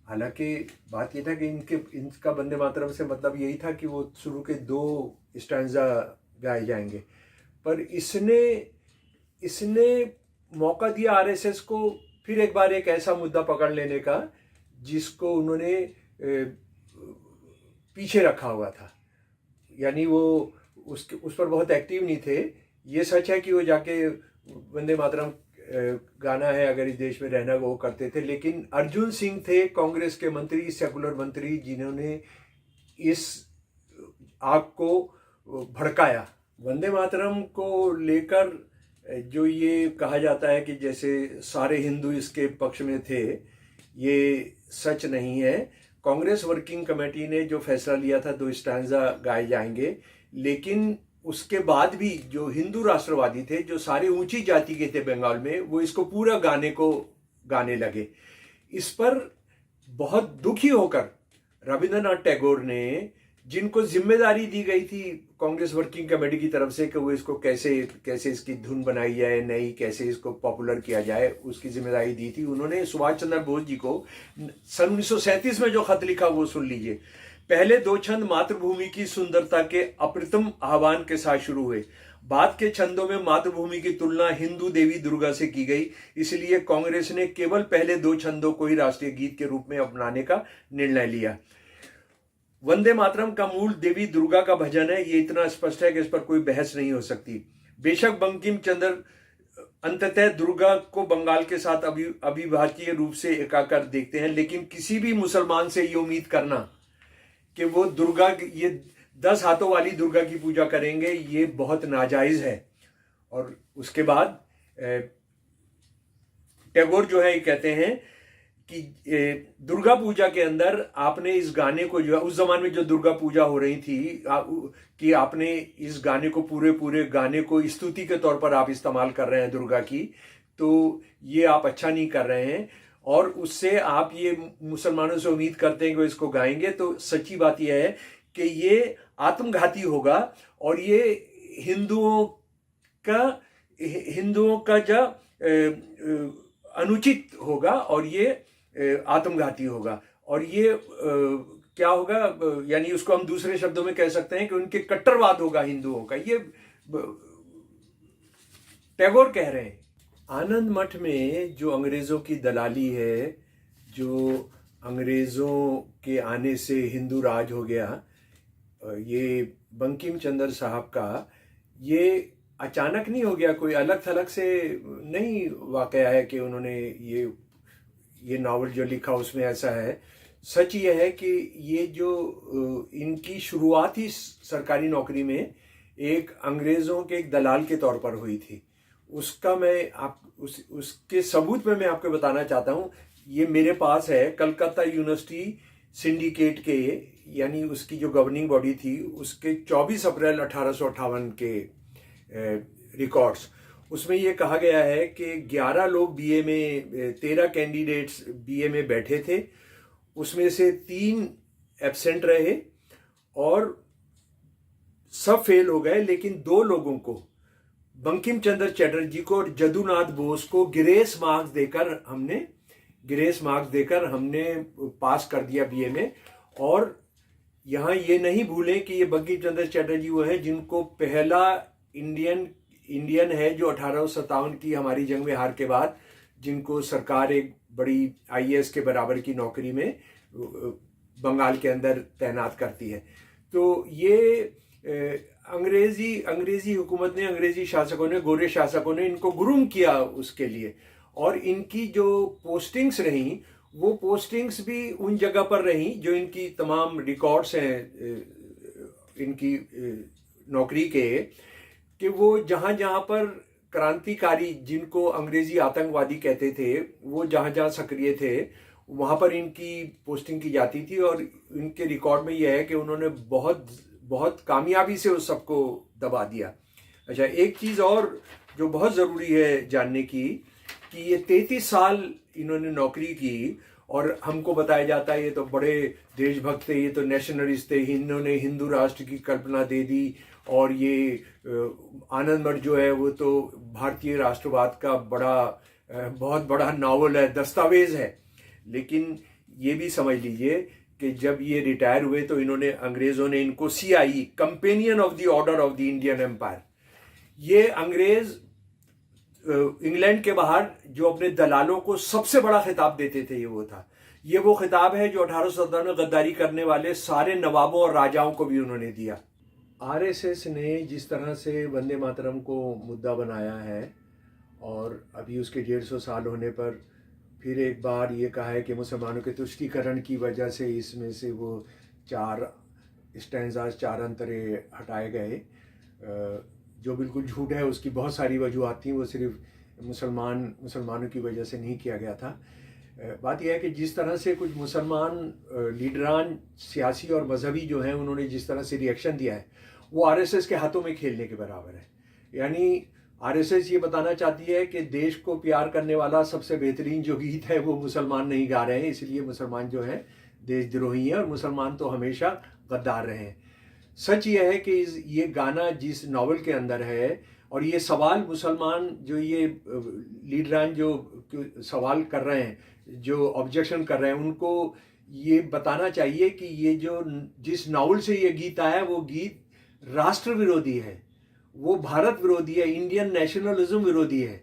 हालांकि बात ये था कि इनका वंदे मातरम से मतलब यही था कि वो शुरू के 2 स्टैंजा गाए जाएंगे, पर इसने मौका दिया RSS को फिर एक बार एक ऐसा मुद्दा पकड़ लेने का जिसको उन्होंने पीछे रखा हुआ था। यानी वो उस पर बहुत एक्टिव नहीं थे। ये सच है कि वो जाके वंदे मातरम गाना है, अगर इस देश में रहना वो करते थे, लेकिन अर्जुन सिंह थे कांग्रेस के मंत्री, सेकुलर मंत्री, जिन्होंने इस आग को भड़काया। वंदे मातरम को लेकर जो ये कहा जाता है कि जैसे सारे हिंदू इसके पक्ष में थे, ये सच नहीं है। कांग्रेस वर्किंग कमेटी ने जो फैसला लिया था 2 स्टैंजा गाए जाएंगे, लेकिन उसके बाद भी जो हिंदू राष्ट्रवादी थे, जो सारे ऊंची जाति के थे बंगाल में, वो इसको पूरा गाने लगे। इस पर बहुत दुखी होकर रविंद्रनाथ टैगोर ने, जिनको जिम्मेदारी दी गई थी कांग्रेस वर्किंग कमेटी की तरफ से कि वो इसको कैसे इसकी धुन बनाई जाए, नई कैसे इसको पॉपुलर किया जाए, उसकी जिम्मेदारी दी थी। उन्होंने सुभाष चंद्र बोस जी को सन 1937 में जो खत लिखा वो सुन लीजिए। पहले 2 छंद मातृभूमि की सुंदरता के अप्रतिम आह्वान के साथ शुरू हुए। बाद के छंदों में मातृभूमि की तुलना हिंदू देवी दुर्गा से की गई, इसलिए कांग्रेस ने केवल पहले 2 छंदों को ही राष्ट्रीय गीत के रूप में अपनाने का निर्णय लिया। वंदे मातरम का मूल देवी दुर्गा का भजन है, ये इतना स्पष्ट है कि इस पर कोई बहस नहीं हो सकती। बेशक बंकिम चंद्र अंततः दुर्गा को बंगाल के साथ अविभाज्य रूप से एकाकार देखते हैं, लेकिन किसी भी मुसलमान से ये उम्मीद करना कि वो दुर्गा, ये 10 हाथों वाली दुर्गा की पूजा करेंगे, ये बहुत नाजायज है। और उसके बाद टैगोर जो है ये कहते हैं कि दुर्गा पूजा के अंदर आपने इस गाने को, जो है उस जमाने में जो दुर्गा पूजा हो रही थी, कि आपने इस गाने को पूरे गाने को स्तुति के तौर पर आप इस्तेमाल कर रहे हैं दुर्गा की, तो ये आप अच्छा नहीं कर रहे हैं। और उससे आप ये मुसलमानों से उम्मीद करते हैं कि वो इसको गाएंगे, तो सच्ची बात यह है कि ये आत्मघाती होगा और ये हिंदुओं का जो अनुचित होगा और ये आत्मघाती होगा। और ये क्या होगा, यानी उसको हम दूसरे शब्दों में कह सकते हैं कि उनके कट्टरवाद होगा हिंदुओं का, ये टैगोर कह रहे हैं। आनंद मठ में जो अंग्रेज़ों की दलाली है, जो अंग्रेज़ों के आने से हिंदू राज हो गया, ये बंकिम चंद्र साहब का ये अचानक नहीं हो गया, कोई अलग थलग से नहीं वाकया है कि उन्होंने ये नावल जो लिखा उसमें ऐसा है। सच ये है कि ये जो इनकी शुरुआत ही सरकारी नौकरी में एक अंग्रेज़ों के एक दलाल के तौर पर हुई थी। उसका उसके सबूत में मैं आपको बताना चाहता हूँ। ये मेरे पास है कलकत्ता यूनिवर्सिटी सिंडिकेट के, यानी उसकी जो गवर्निंग बॉडी थी, उसके 24 अप्रैल 1858 के रिकॉर्ड्स। उसमें ये कहा गया है कि 11 लोग बीए में, 13 कैंडिडेट्स बीए में बैठे थे, उसमें से 3 एब्सेंट रहे और सब फेल हो गए, लेकिन 2 लोगों को, बंकिम चंद्र चटर्जी को और जदुनाथ बोस को ग्रेस मार्क्स देकर हमने पास कर दिया बीए में। और यहाँ ये नहीं भूलें कि ये बंकिम चंद्र चटर्जी वो है जिनको पहला इंडियन है जो 1857 की हमारी जंग में हार के बाद जिनको सरकार एक बड़ी आईएएस के बराबर की नौकरी में बंगाल के अंदर तैनात करती है। तो ये अंग्रेजी हुकूमत ने, अंग्रेजी शासकों ने, गोरे शासकों ने इनको गुरूम किया उसके लिए। और इनकी जो पोस्टिंग्स रहीं, वो पोस्टिंग्स भी उन जगह पर रहीं जो इनकी तमाम रिकॉर्ड्स हैं इनकी नौकरी के, कि वो जहाँ पर क्रांतिकारी जिनको अंग्रेजी आतंकवादी कहते थे वो जहाँ जहाँ सक्रिय थे वहाँ पर इनकी पोस्टिंग की जाती थी, और इनके रिकॉर्ड में यह है कि उन्होंने बहुत बहुत कामयाबी से उस सबको दबा दिया। अच्छा, एक चीज़ और जो बहुत ज़रूरी है जानने की कि ये 33 साल इन्होंने नौकरी की, और हमको बताया जाता है ये तो बड़े देशभक्त थे, ये तो नेशनलिस्ट थे, इन्होंने हिंदू राष्ट्र की कल्पना दे दी, और ये आनंद मठ जो है वो तो भारतीय राष्ट्रवाद का बहुत बड़ा नावल है, दस्तावेज है। लेकिन ये भी समझ लीजिए कि जब ये रिटायर हुए तो इन्होंने, अंग्रेजों ने इनको CIE, companion of the order of the Indian empire, ये अंग्रेज इंग्लैंड के बाहर जो अपने दलालों को सबसे बड़ा खिताब देते थे, ये वो खिताब है जो 1817 में गद्दारी करने वाले सारे नवाबों और राजाओं को भी उन्होंने दिया। RSS ने जिस तरह से वंदे मातरम को मुद्दा बनाया है, और अभी उसके 150 साल होने पर फिर एक बार ये कहा है कि मुसलमानों के तुष्टीकरण की वजह से इसमें से वो 4 स्टैंजाज, 4 अंतरे हटाए गए, जो बिल्कुल झूठ है। उसकी बहुत सारी वजूहत थी, वो सिर्फ मुसलमानों की वजह से नहीं किया गया था। बात यह है कि जिस तरह से कुछ मुसलमान लीडरान, सियासी और मजहबी जो हैं, उन्होंने जिस तरह से रिएक्शन दिया है वो RSS के हाथों में खेलने के बराबर है। यानी RSS ये बताना चाहती है कि देश को प्यार करने वाला सबसे बेहतरीन जो गीत है वो मुसलमान नहीं गा रहे हैं, इसलिए मुसलमान जो है देशद्रोही हैं, और मुसलमान तो हमेशा गद्दार रहे हैं। सच यह है कि ये गाना जिस नावल के अंदर है, और ये सवाल मुसलमान जो ये लीडरान जो सवाल कर रहे हैं, जो ऑब्जेक्शन कर रहे हैं, उनको ये बताना चाहिए कि ये जो जिस नावल से ये गीत आया वो गीत राष्ट्र विरोधी है, वो भारत विरोधी है, इंडियन नेशनलिज्म विरोधी है।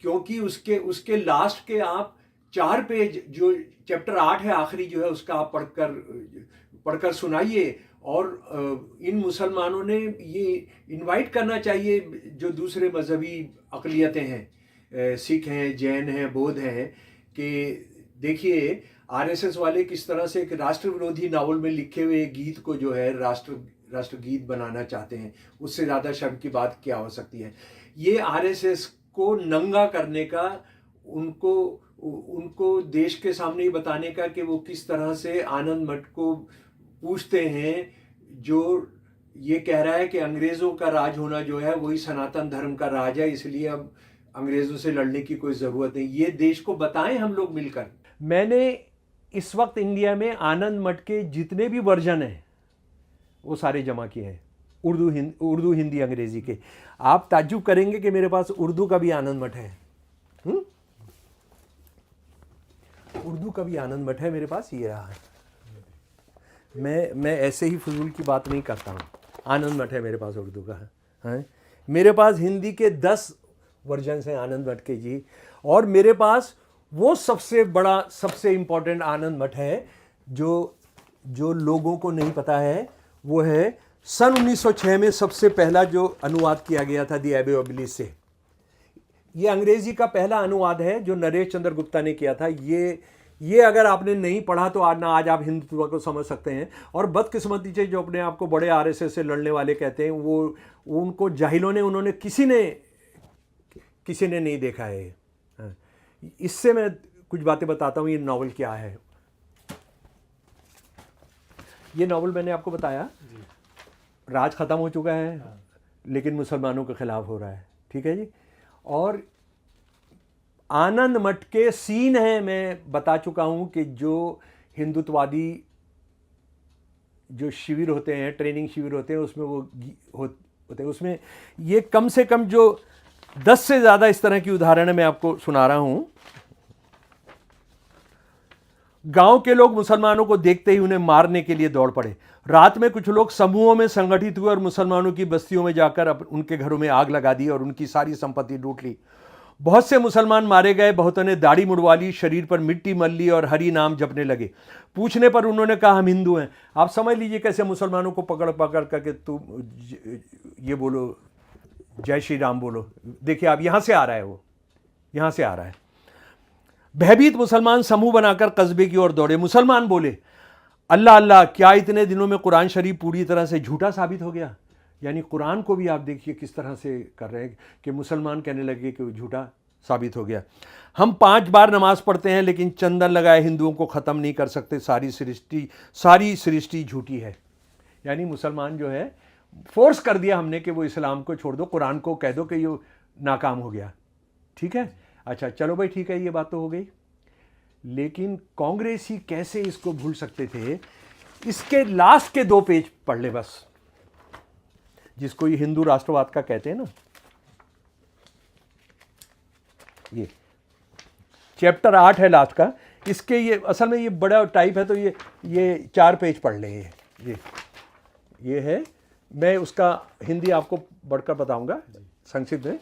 क्योंकि उसके लास्ट के आप 4 पेज, जो चैप्टर 8 है आखिरी जो है, उसका आप पढ़कर सुनाइए। और इन मुसलमानों ने ये इनवाइट करना चाहिए जो दूसरे मजहबी अक़लियतें हैं, सिख हैं, जैन हैं, बौद्ध हैं, कि देखिए RSS वाले किस तरह से एक राष्ट्र विरोधी नावल में लिखे हुए गीत को जो है राष्ट्रगीत बनाना चाहते हैं। उससे ज़्यादा शर्म की बात क्या हो सकती है। ये RSS को नंगा करने का, उनको देश के सामने ही बताने का कि वो किस तरह से आनंद मठ को पूछते हैं, जो ये कह रहा है कि अंग्रेज़ों का राज होना जो है वही सनातन धर्म का राज है, इसलिए अब अंग्रेज़ों से लड़ने की कोई ज़रूरत नहीं। ये देश को बताएं हम लोग मिलकर। मैंने इस वक्त इंडिया में आनंद मठ के जितने भी वर्जन हैं वो सारे जमा किए हैं, उर्दू, हिंदी, अंग्रेज़ी के। आप ताज्जुब करेंगे कि मेरे पास उर्दू का भी आनंद मठ है। उर्दू का भी आनंद मठ है मेरे पास, ये रहा है। मैं ऐसे ही फजूल की बात नहीं करता हूँ। आनंद मठ है मेरे पास उर्दू का है। मेरे पास हिंदी के 10 वर्जन हैं आनंद मठ के जी, और मेरे पास वो सबसे बड़ा, सबसे इम्पोर्टेंट आनंद मठ है जो लोगों को नहीं पता है। वो है सन 1906 में सबसे पहला जो अनुवाद किया गया था दी एबे ऑब्लिस से। ये अंग्रेजी का पहला अनुवाद है जो नरेश चंद्र गुप्ता ने किया था। ये अगर आपने नहीं पढ़ा तो आज आप हिंदुत्व को समझ सकते हैं। और बदकिस्मती से जो अपने आप को बड़े RSS से लड़ने वाले कहते हैं, वो उनको जाहिलों ने, उन्होंने किसी ने नहीं देखा है। इससे मैं कुछ बातें बताता हूँ। ये नावल क्या है। ये नावल मैंने आपको बताया, राज ख़त्म हो चुका है, लेकिन मुसलमानों के ख़िलाफ़ हो रहा है, ठीक है जी। और आनंद मठ के सीन हैं, मैं बता चुका हूं कि जो हिंदुत्ववादी जो शिविर होते हैं, ट्रेनिंग शिविर होते हैं, उसमें वो होते हैं। उसमें ये कम से कम जो 10 से ज़्यादा इस तरह की उदाहरण मैं आपको सुना रहा हूं। गांव के लोग मुसलमानों को देखते ही उन्हें मारने के लिए दौड़ पड़े। रात में कुछ लोग समूहों में संगठित हुए और मुसलमानों की बस्तियों में जाकर उनके घरों में आग लगा दी और उनकी सारी संपत्ति लूट ली। बहुत से मुसलमान मारे गए, बहुतों ने दाढ़ी मुड़वा ली, शरीर पर मिट्टी मल ली और हरि नाम जपने लगे। पूछने पर उन्होंने कहा हम हिंदू हैं। आप समझ लीजिए कैसे मुसलमानों को पकड़ पकड़ करके तुम ये बोलो, जय श्री राम बोलो। देखिए आप, यहां से आ रहा है, वो यहां से आ रहा है। भयभीत मुसलमान समूह बनाकर कस्बे की ओर दौड़े। मुसलमान बोले, अल्लाह अल्लाह, क्या इतने दिनों में कुरान शरीफ पूरी तरह से झूठा साबित हो गया? यानी कुरान को भी आप देखिए किस तरह से कर रहे हैं कि मुसलमान कहने लगे कि वो झूठा साबित हो गया। हम 5 बार नमाज पढ़ते हैं लेकिन चंदन लगाए हिंदुओं को ख़त्म नहीं कर सकते, सारी सृष्टि झूठी है। यानी मुसलमान जो है फोर्स कर दिया हमने कि वो इस्लाम को छोड़ दो, कुरान को कह दो कि ये नाकाम हो गया। ठीक है, अच्छा चलो भाई ठीक है, ये बात तो हो गई। लेकिन कांग्रेसी कैसे इसको भूल सकते थे? इसके लास्ट के 2 पेज पढ़ ले बस, जिसको ये हिंदू राष्ट्रवाद का कहते हैं ना, ये चैप्टर 8 है लास्ट का। इसके ये असल में ये बड़ा टाइप है, तो ये 4 पेज पढ़ ले। ये है, मैं उसका हिंदी आपको बढ़कर बताऊंगा संक्षिप्त में।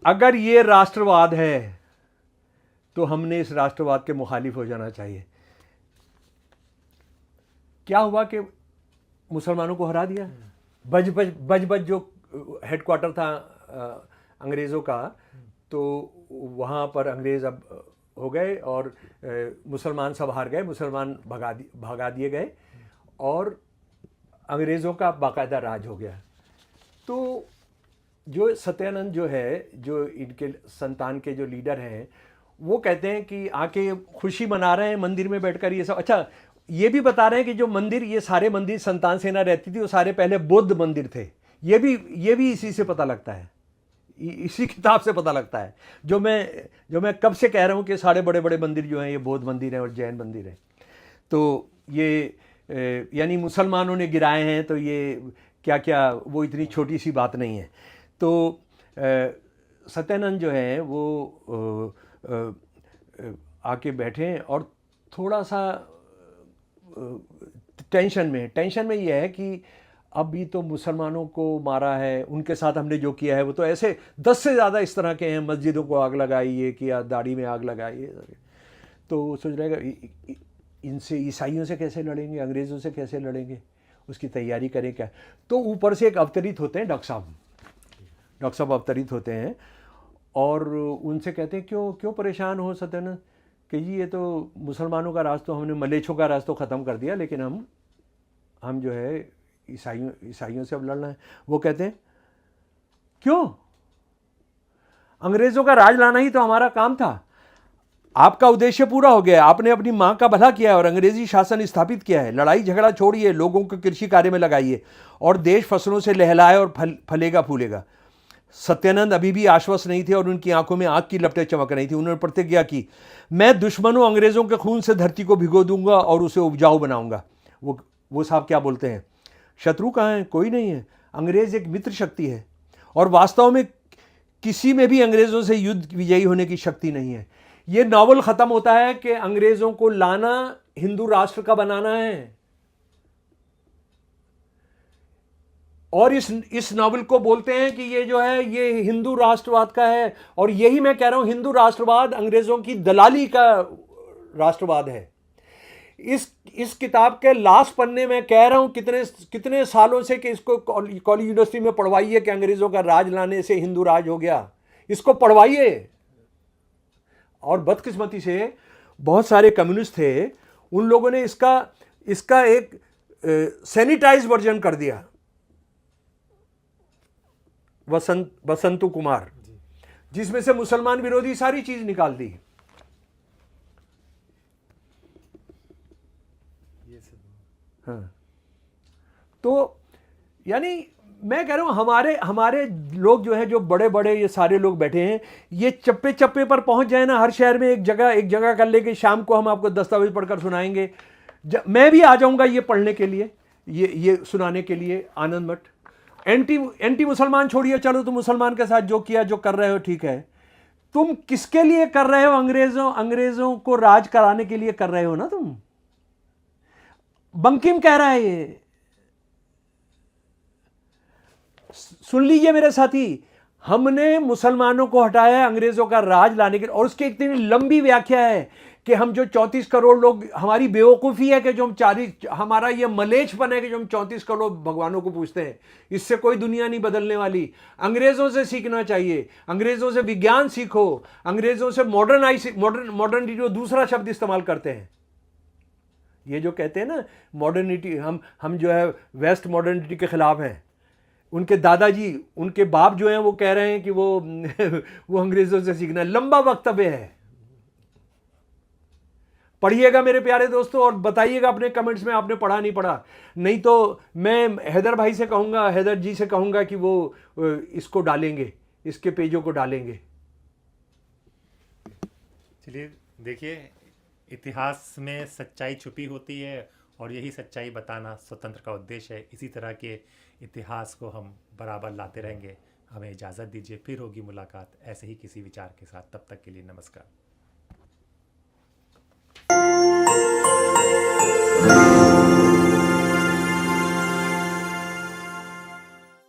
अगर ये राष्ट्रवाद है तो हमने इस राष्ट्रवाद के मुखालिफ हो जाना चाहिए। क्या हुआ कि मुसलमानों को हरा दिया। बज जो हेडक्वार्टर था अंग्रेज़ों का, तो वहाँ पर अंग्रेज़ अब हो गए और मुसलमान सब हार गए, मुसलमान भगा दिए गए और अंग्रेज़ों का बाकायदा राज हो गया। तो जो सत्यानंद जो है, जो इनके संतान के जो लीडर हैं, वो कहते हैं कि आके खुशी मना रहे हैं मंदिर में बैठकर ये सब। अच्छा, ये भी बता रहे हैं कि जो मंदिर, ये सारे मंदिर संतान सेना रहती थी, वो सारे पहले बौद्ध मंदिर थे। ये भी इसी से पता लगता है, इसी किताब से पता लगता है। जो मैं कब से कह रहा हूँ कि सारे बड़े बड़े मंदिर जो हैं ये बौद्ध मंदिर हैं और जैन मंदिर हैं। तो ये यानी मुसलमानों ने गिराए हैं, तो ये क्या वो इतनी छोटी सी बात नहीं है। तो सत्यानंद जो है वो आके बैठे और थोड़ा सा टेंशन में ये है कि अभी तो मुसलमानों को मारा है, उनके साथ हमने जो किया है वो तो ऐसे 10 से ज़्यादा इस तरह के हैं, मस्जिदों को आग लगाई, ये किया, दाढ़ी में आग लगाई। तो सोच रहेगा इनसे, ईसाइयों से कैसे लड़ेंगे, अंग्रेज़ों से कैसे लड़ेंगे, उसकी तैयारी करें क्या। तो ऊपर से एक अवतरित होते हैं डॉक्टर साहब अवतरित होते हैं और उनसे कहते हैं क्यों परेशान हो सत्यानंद, कि जी ये तो मुसलमानों का राज तो हमने, मलेच्छों का राज तो ख़त्म कर दिया, लेकिन हम जो है ईसाइयों से अब लड़ना है। वो कहते हैं क्यों, अंग्रेज़ों का राज लाना ही तो हमारा काम था, आपका उद्देश्य पूरा हो गया, आपने अपनी माँ का भला किया और अंग्रेजी शासन स्थापित किया है। लड़ाई झगड़ा छोड़िए, लोगों को कृषि कार्य में लगाइए और देश फसलों से लहलाए और फलेगा फूलेगा। सत्यानंद अभी भी आश्वस्त नहीं थे और उनकी आंखों में आग की लपटें चमक रही थी। उन्होंने प्रतिज्ञा की, मैं दुश्मनों अंग्रेज़ों के खून से धरती को भिगो दूंगा और उसे उपजाऊ बनाऊंगा। वो साहब क्या बोलते हैं, शत्रु कहाँ है, कोई नहीं है, अंग्रेज़ एक मित्र शक्ति है और वास्तव में किसी में भी अंग्रेज़ों से युद्ध विजयी होने की शक्ति नहीं है। ये नॉवल ख़त्म होता है कि अंग्रेज़ों को लाना, हिंदू राष्ट्र का बनाना है। और इस नॉवल को बोलते हैं कि ये जो है ये हिंदू राष्ट्रवाद का है। और यही मैं कह रहा हूं, हिंदू राष्ट्रवाद अंग्रेज़ों की दलाली का राष्ट्रवाद है। इस किताब के लास्ट पन्ने में कह रहा हूं कितने सालों से कि इसको कॉलेज यूनिवर्सिटी में पढ़वाइए कि अंग्रेज़ों का राज लाने से हिंदू राज हो गया, इसको पढ़वाइए। और बदकिस्मती से बहुत सारे कम्युनिस्ट थे, उन लोगों ने इसका एक सैनिटाइज वर्जन कर दिया। वसंतु कुमार, जिसमें से मुसलमान विरोधी सारी चीज निकाल दी। हाँ, तो यानी मैं कह रहा हूं हमारे लोग जो है, जो बड़े बड़े ये सारे लोग बैठे हैं, ये चप्पे चप्पे पर पहुंच जाए ना, हर शहर में एक जगह कर ले कि शाम को हम आपको दस्तावेज पढ़कर सुनाएंगे। मैं भी आ जाऊंगा ये पढ़ने के लिए, ये सुनाने के लिए। आनंद मठ एंटी मुसलमान छोड़िए, चलो तुम मुसलमान के साथ जो किया जो कर रहे हो ठीक है, तुम किसके लिए कर रहे हो, अंग्रेजों को राज कराने के लिए कर रहे हो ना तुम। बंकिम कह रहा है ये, सुन लीजिए मेरे साथी, हमने मुसलमानों को हटाया अंग्रेजों का राज लाने के लिए। और उसकी इतनी लंबी व्याख्या है कि हम जो 34 करोड़ लोग, हमारी बेवकूफ़ी है कि जो हमारा ये मलेच्छपन है कि जो हम 34 करोड़ भगवानों को पूछते हैं। इससे कोई दुनिया नहीं बदलने वाली। अंग्रेज़ों से सीखना चाहिए, अंग्रेज़ों से विज्ञान सीखो, अंग्रेज़ों से मॉडर्निटी दूसरा शब्द इस्तेमाल करते हैं। ये जो कहते हैं ना मॉडर्निटी, हम जो है वेस्ट मॉडर्निटी के खिलाफ हैं, उनके दादाजी, उनके बाप जो हैं वो कह रहे हैं कि वो वो अंग्रेजों से सीखना है। लंबा वक्तव्य है, पढ़िएगा मेरे प्यारे दोस्तों और बताइएगा अपने कमेंट्स में आपने पढ़ा नहीं पढ़ा। नहीं तो मैं हैदर भाई से कहूंगा, हैदर जी से कहूंगा कि वो इसको डालेंगे, इसके पेजों को डालेंगे। चलिए देखिए, इतिहास में सच्चाई छुपी होती है और यही सच्चाई बताना स्वतंत्र का उद्देश्य है। इसी तरह के इतिहास को हम बराबर लाते रहेंगे। हमें इजाज़त दीजिए, फिर होगी मुलाकात ऐसे ही किसी विचार के साथ। तब तक के लिए नमस्कार।